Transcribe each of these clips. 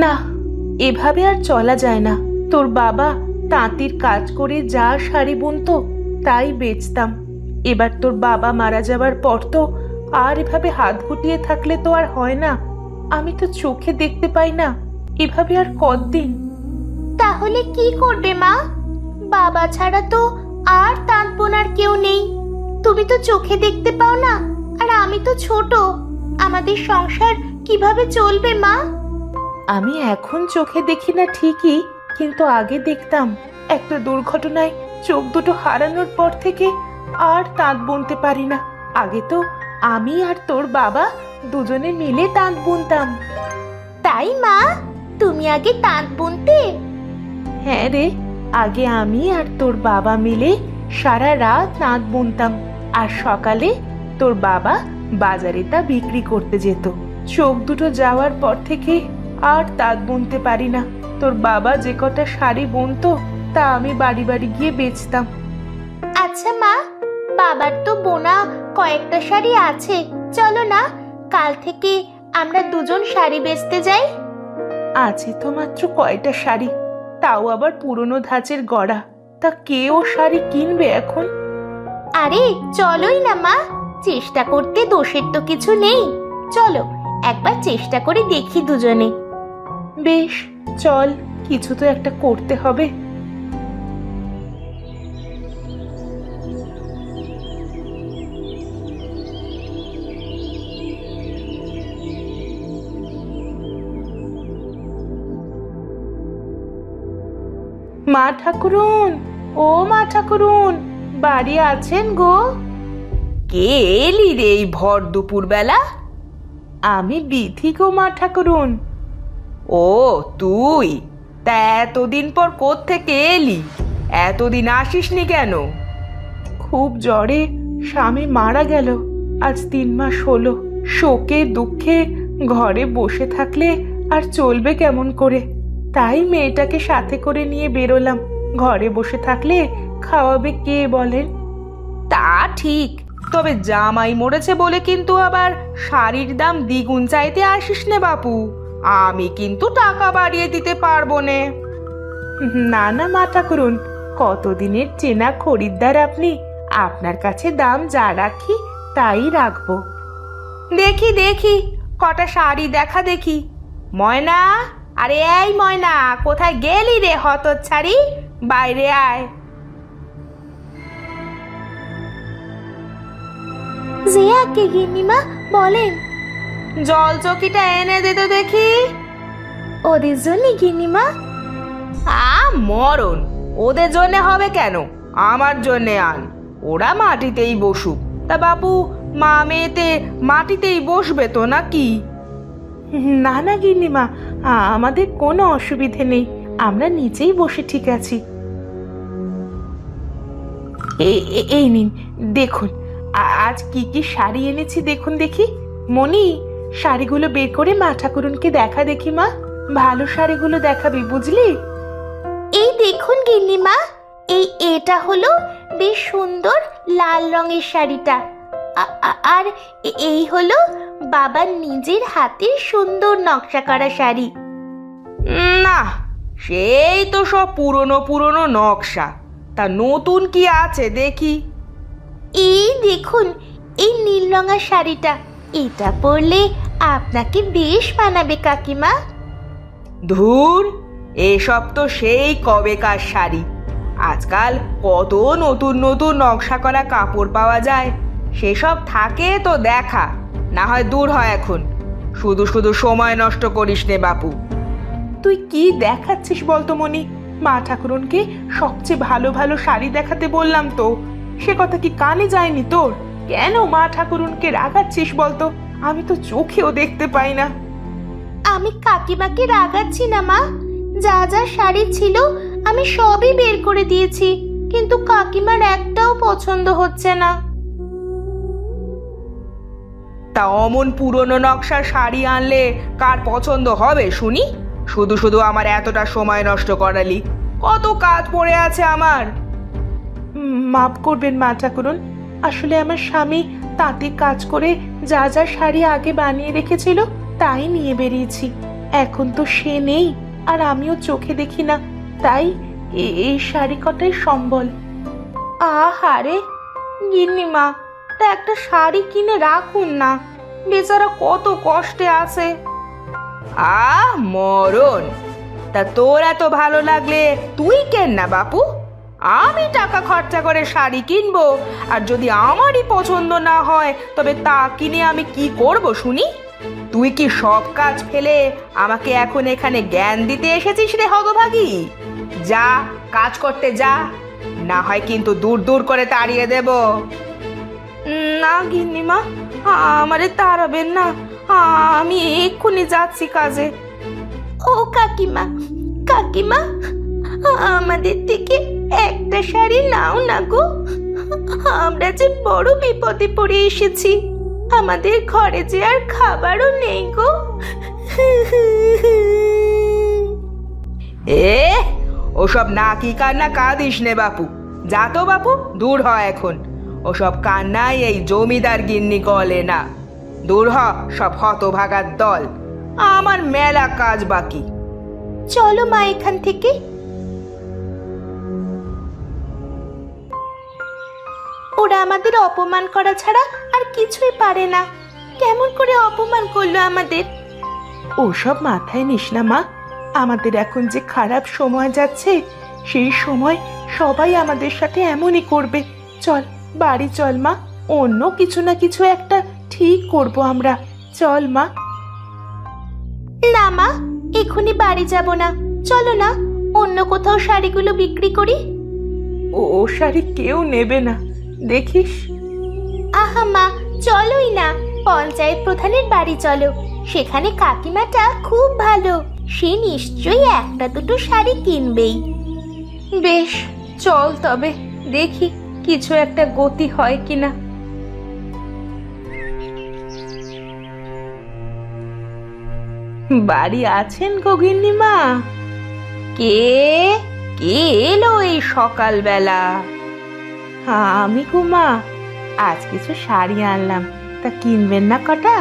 না, এভাবে আর চলা যায় না। তোর বাবা তাঁতির কাজ করে যা শাড়ি বুনতো তাই বেচতাম। এবার তোর বাবা মারা যাবার পর তো আর এভাবে হাত গুটিয়ে থাকলে তো আর হয় না। আমি তো চোখে দেখতে পাই না, এভাবে আর কতদিন। তাহলে কি করবে মা? বাবা ছাড়া তো আর তাঁত বোনার কেউ নেই। তুমি তো চোখে দেখতে পাও না, আর আমি তো ছোট। আমাদের সংসার কিভাবে চলবে মা? আমি এখন চোখে দেখি না ঠিকই, কিন্তু আগে দেখতাম। একটা দুর্ঘটনায় চোখ দুটো হারানোর পর থেকে আর তাঁত বুনতে পারি না। আগে তো আমি আর তোর বাবা দুজনে মিলে তাঁত বুনতাম। তাই মা, তুমি আগে তাঁত বুনতে? হ্যাঁ রে, আগে আমি আর তোর বাবা মিলে সারা রাত তাঁত বুনতাম, আর সকালে তোর বাবা বাজারে তা বিক্রি করতে যেত। চোখ দুটো যাওয়ার পর থেকে আর তাঁত বুনতে পারি না। তোর বাবা যে কটা শাড়ি বুনতো তা আমি বাড়ি বাড়ি গিয়ে বেচতাম। আচ্ছা মা, বাবার তো বোনা কয়েকটা শাড়ি আছে। চলো না, কাল থেকে আমরা দুজন শাড়ি বেচতে যাই। আছে তো মাত্র কয়টা শাড়ি, তাও আবার পুরনো ধাঁচের গড়া। তা কে ও শাড়ি কিনবে এখন? আরে চলোই না মা, চেষ্টা করতে দোষের তো কিছু নেই। চলো একবার চেষ্টা করে দেখি দুজনে। বেশ, চল, কিছু তো একটা করতে হবে। মা ঠাকুরুন, ও মা ঠাকুরুন, বাড়ি আছেন গো? কে এলি রে এই ভর দুপুর বেলা? আমি বিথি গো মা ঠাকুরুন। ও তুই? তা এতদিন পর কোত্থেকে এলি? এতদিন আসিসনি কেন? খুব জ্বরে স্বামী মারা গেল, আজ 3 মাস হলো। শোকে দুঃখে ঘরে বসে থাকলে আর চলবে কেমন করে? তাই মেয়েটাকে সাথে করে নিয়ে বেরোলাম। ঘরে বসে থাকলে খাওয়াবে কে বলেন? তা ঠিক, তবে জামাই মরেছে বলে কিন্তু আবার শাড়ির দাম দ্বিগুণ চাইতে আসিস নে বাপু। আমি কিন্তু টাকা বাড়িয়ে দিতে পারবো নে। না না মা ঠাকুরুন, কতদিনের চেনা খরিদ্দার আপনি, আপনার কাছে দাম যা রাখি তাই রাখবো। দেখি দেখি কটা শাড়ি দেখা দেখি। ময়না, আরে এই ময়না, কোথায় গেলি রে হতচ্ছাড়ি? বাইরে আয়। জিয়া কে গিন্নিমা, বলেন। জল চকিটা এনে দে তো দেখি। ওদের জন্য গিন্নিমা? মরণ, ওদের জন্য হবে কেন, আমার জন্যে আন। ওরা মাটিতেই বসুক। তা বাপু, মা মেয়েতে মাটিতেই বসবে তো নাকি? না না গিন্নিমা, আমাদের কোনো অসুবিধে নেই, আমরা নিচেই বসে ঠিক আছি। এই নিন, দেখুন আজ কি কি শাড়ি এনেছি দেখুন দেখি। মনি, শাড়িগুলো বের করে মা ঠাকুরুনকে দেখা দেখি। মা, ভালো শাড়িগুলো দেখাবি বুঝলি? এই দেখুন গিন্নিমা, এটা হলো বেশ সুন্দর লাল রঙের শাড়িটা। আর এই হলো বাবার নিজের হাতের সুন্দর নকশা করা শাড়ি। না, সেই তো সব পুরনো পুরনো নকশা। তা নতুন কি আছে দেখি। এই দেখুন, এই নীল রঙের শাড়িটা, এটা পরলে আপনাকে বেশ মানাবে কাকিমা। ধুর, এসব তো সেই কবেকার শাড়ি। আজকাল কত নতুন নতুন নকশা করা কাপড় পাওয়া যায়, সেসব থাকে তো দেখা। না হয় দূর হয় এখন, শুধু শুধু সময় নষ্ট করিস নে বাপু। তুই কি দেখাচ্ছিস বলতো মনি? মা ঠাকুরুনকে সবচেয়ে ভালো ভালো শাড়ি দেখাতে বললাম তো, সে কথা কি কানে যায়নি তোর? কেন মা ঠাকুরুনকে রাগাচ্ছিস বলতো? আমি তো চোখেও দেখতে পাই না। আমি কাকিমাকে রাগাচ্ছি না মা, যা যা শাড়ি ছিল আমি সবই বের করে দিয়েছি, কিন্তু কাকিমার একটাও পছন্দ হচ্ছে না। তা অমন পুরনো নকশার শাড়ি আনলে কার পছন্দ হবে শুনি? শুধু শুধু আমার এতটা সময় নষ্ট করালি, কত কাজ পড়ে আছে আমার। মাফ করবেন মা ঠাকুরুন, আসলে আমার স্বামী তাঁতে কাজ করে যা যা শাড়ি আগে বানিয়ে রেখেছিল তাই নিয়ে বেরিয়েছি। এখন তো সে নেই, আর আমিও চোখে দেখি না, তাই এই শাড়ি কটাই সম্বল। আহারে গিন্নিমা, তা একটা শাড়ি কিনে রাখুন না, বেচারা কত কষ্টে আছে। মরণ! তা তোর এত ভালো লাগলে তুই কেন না বাপু? আমি টাকা খরচা করে শাড়ি কিনবো, আর যদি আমারই পছন্দ না হয় তবে তা কিনে আমি কি করব শুনি? তুই কি সব কাজ ফেলে আমাকে এখন এখানে জ্ঞান দিতে এসেছিস রে হতভাগী? যা, কাজ করতে যা, না হয় কিন্তু দূর দূর করে তাড়িয়ে দেব। না গিন্নিমা, আমারে তাড়াবেন না, আমি এক্ষুনি যাচ্ছি কাজে। ও কাকিমা, কাকিমা, আমাদের থেকে একটা শাড়ি নাও না গো, আমরা যে বড় বিপদে পড়ে এসেছি, আমাদের ঘরে যে আর খাবারও নেই গো। ওসব নাকি কান্না কাঁদিস নে বাপু, যা তো বাপু, দূর হ এখন। ওসব কান্নাই এই জমিদার গিন্নি গলে না। দূর হ সব হতভাগার দল, আমার মেলা কাজ বাকি। চলো মা এখান থেকে। ওরা আমাদের অপমান করা ছাড়া আর কিছুই পারে না। কেমন করে অপমান করলো আমাদের। ওসব মাথায় নিস না মা, আমাদের এখন যে খারাপ সময় যাচ্ছে, সেই সময় সবাই আমাদের সাথে এমনই করবে। চল বাড়ি চল মা, অন্য কিছু না কিছু একটা ঠিক করব আমরা। চল মা। না মা, এখনই বাড়ি যাব না, চলো না অন্য কোথাও শাড়িগুলো বিক্রি করি। ও শাড়ি কেউ নেবে না, দেখিস। আহা মা, চলোই না, পঞ্চায়েত প্রধানের বাড়ি চলো, সেখানে কাকিমাটা খুব ভালো, সে নিশ্চয়ই একটা দুটো শাড়ি কিনবেই। বেশ, চল তবে, দেখি কিছু একটা গতি হয় কিনা। বাড়ি আছেন গো গিন্নিমা? কে কে এলো এই সকালবেলা? আমি গো মা, আজ কিছু শাড়ি আনলাম, তা কিনবেন না কটা?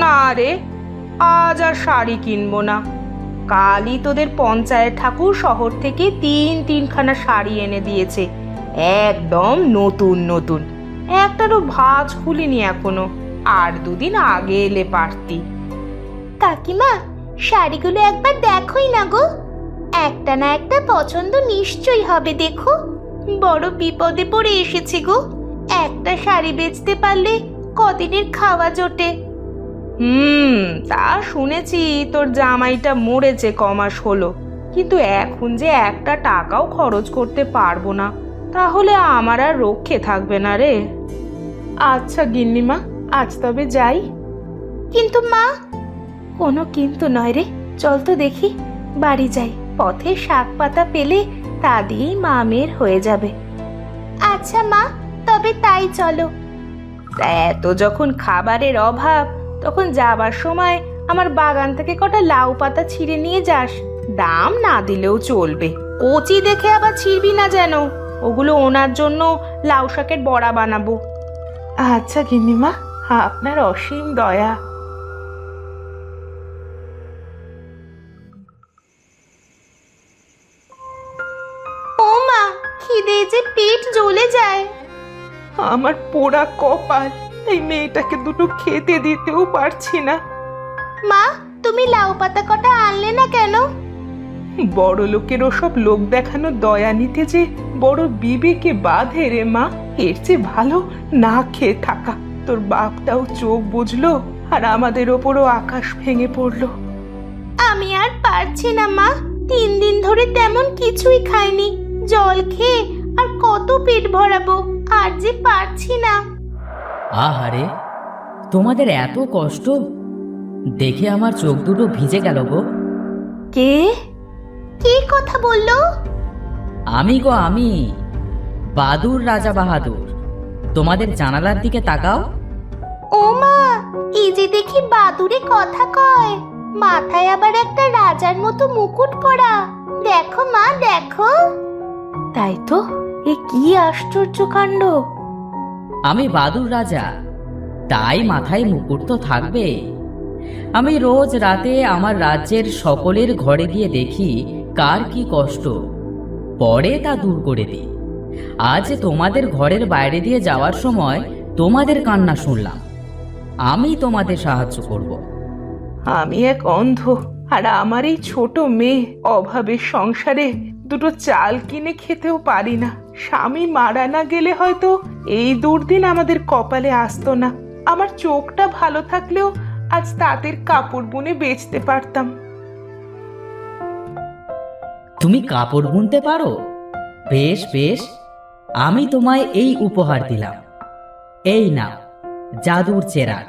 না রে, আজ আর শাড়ি কিনবো না। কালই তোদের পঞ্চায়েত ঠাকুর শহর থেকে তিনখানা শাড়ি এনে দিয়েছে, একদম নতুন নতুন। একটারও ভাঁজ খুলিনি এখনো, আর দুদিন আগে এলে পারতি। কাকিমা, শাড়িগুলো একবার দেখোই না গো, একটা না একটা পছন্দ নিশ্চয়ই হবে। দেখো, বড় বিপদে পড়ে এসেছি গো, একটা শাড়ি বেচতে পারলে কদিনের খাওয়া জোটে। তা শুনেছি তোর জামাইটা মরেছে কমাস হলো, কিন্তু এখন যে একটা টাকাও খরচ করতে পারবো না, তাহলে আমার আর রক্ষে থাকবে না রে। আচ্ছা গিন্নিমা, আজ তবে যাই। কিন্তু মা। কোনো কিন্তু নয় রে, চল তো দেখি, বাড়ি যাই, পথে শাক পাতা পেলে তা দিয়েই মা মেয়ের হয়ে যাবে। আচ্ছা মা, তবে তাই চলো। তা এত যখন খাবারের অভাব, তখন যাবার সময় আমার বাগান থেকে কটা লাউ পাতা ছিঁড়ে নিয়ে যাস, দাম না দিলেও চলবে। কচি দেখে আবার ছিঁড়বি না যেন, ওগুলো ওনার জন্য লাউ শাকের বড়া বানাবো। আচ্ছা গিন্নিমা, আপনার অসীম দয়া। ও মা, খিদে যে পেট জ্বলে যায়। আমার পোড়া কপাল, এই মেয়েটাকে দুটো খেতে দিতেও পারছি না। মা, তুমি লাউ পাতা কটা আনলে না কেন? বড় লোকেরও সব লোক দেখানো দয়া নিতে যে বড় বিবেকে বাঁধে রে মা, এর চেয়ে ভালো না খেয়ে থাকা। তোর বাপটাও চোখ বুঝলো, আর আমাদের ওপরও আকাশ ভেঙে পড়লো। আমি আর পারছি না মা, 3 দিন ধরে তেমন কিছুই খাইনি, জল খেয়ে আর কত পেট ভরাবো, আর যে পারছি না। আহারে, তোমাদের এত কষ্ট দেখে আমার চোখ দুটো ভিজে গেল গো। কে কে কথা বললো? আমি গো, আমি বাদুর রাজা বাহাদুর। তোমাদের জানালার দিকে তাকাও। ও মা, এই যে দেখি বাদুরে কথা কয়, মাথায় আবার একটা রাজার মতো মুকুট পরা। দেখো মা, দেখো। তাই তো, এ কি আশ্চর্য কাণ্ড। আমি বাদুর রাজা, তাই মাথায় মুকুট তো থাকবে। আমি রোজ রাতে আমার রাজ্যের সকলের ঘরে গিয়ে দেখি কার কি কষ্ট, পরে তা দূর করে দিই। আজ তোমাদের ঘরের বাইরে দিয়ে যাওয়ার সময় তোমাদের কান্না শুনলাম, আমি তোমাদের সাহায্য করব। আমি এক অন্ধ, আর আমার এই ছোট মেয়ে অভাবের সংসারে দুটো চাল কিনে খেতেও পারি না। স্বামী মারা না গেলে হয়তো এই দুর্দিন আমাদের কপালে আসতো না। আমার চোখটা ভালো থাকলেও আজ তাঁতের কাপড় বুনে বেচতে পারতাম। তুমি কাপড় বুনতে পারো? বেশ বেশ, আমি তোমায় এই উপহার দিলাম। এই নাও জাদুর চেরাগ।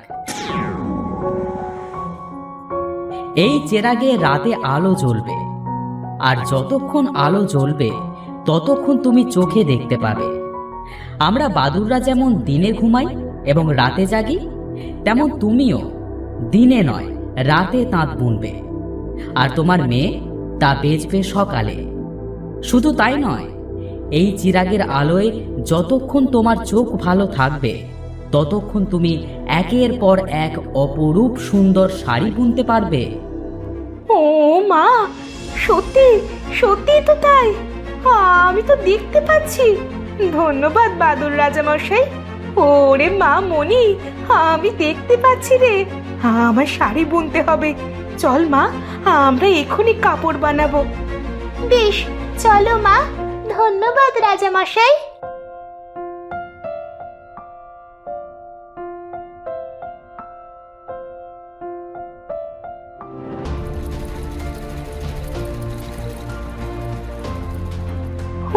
এই চেরাগে রাতে আলো জ্বলবে, আর যতক্ষণ আলো জ্বলবে ততক্ষণ তুমি চোখে দেখতে পাবে। আমরা বাদুররা যেমন দিনে ঘুমাই এবং রাতে জাগি, তেমন তুমিও দিনে নয় রাতে তাঁত বুনবে, আর তোমার মেয়ে তা বেচবে সকালে। শুধু তাই নয়, এই চিরাগের আলোয় যতক্ষণ তোমার চোখ ভালো থাকবে ততক্ষণ তুমি একের পর এক অপরূপ সুন্দর শাড়ি বুনতে পারবে। ও মা, সত্যি সত্যি তো তাই, আমি তো দেখতে পাচ্ছি। ধন্যবাদ বাদুর রাজামশাই। ওরে মা মনি, আমি দেখতে পাচ্ছি রে। আমার শাড়ি বুনতে হবে। চল মা, আমরা এখনই কাপড় বানাবো। বেশ, চলো মা। ধন্যবাদ রাজামশাই।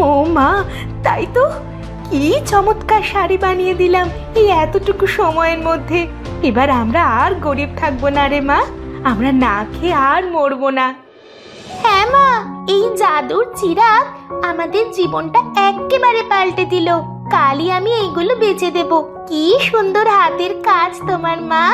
ও মা, তাই তো, কি চমৎকার শাড়ি বানিয়ে দিলাম এই এতটুকু সময়ের মধ্যে। এবার আমরা আর গরিব থাকবো না রে মা, আমরা না খেয়ে আর মরবো না। হ্যাঁ মা, এই জাদুর চিরাগ আমাদের জীবনটা একেবারে পাল্টে দিল। কালই আমি এইগুলো বেচে দেব। কি সুন্দর হাতের কাজ তোমার মা।